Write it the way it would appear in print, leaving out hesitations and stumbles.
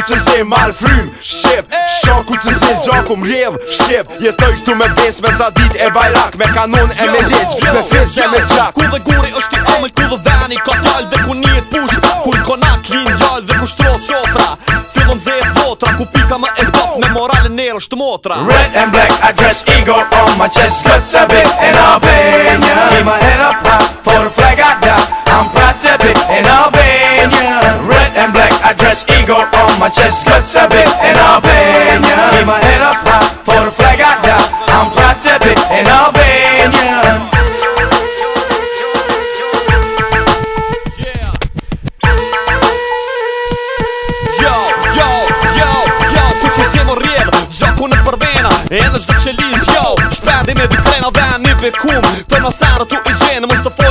që zem mal frym Shqip, shaku që zem gjaku mrjedh Shqip, jetoj këtu me bes me tradit e bajrak Me kanon e me leq, me fes e me gjak Ku dhe guri është i amël, ku dhe veni ka fjall Dhe ku njet push, kur i konak lin gjall Dhe ku shtrot qotra, fillon zet votra Ku pika më e top, me moralin nërë është motra Red and black, I dress eagle on my chest Guts a bit in Albania Keep my head up high, for the flag I die I'm proud to be in Albania Red and black, I dress eagle on my chest Guts a bit in Albania Keep my head up high, for the flag I die I'm proud to be in Albania Gjaku në përbena, edhe qdo që liz, jo Shpendi me dy krena dhe një bekum Të nësarë tu i gjenë, mos të folë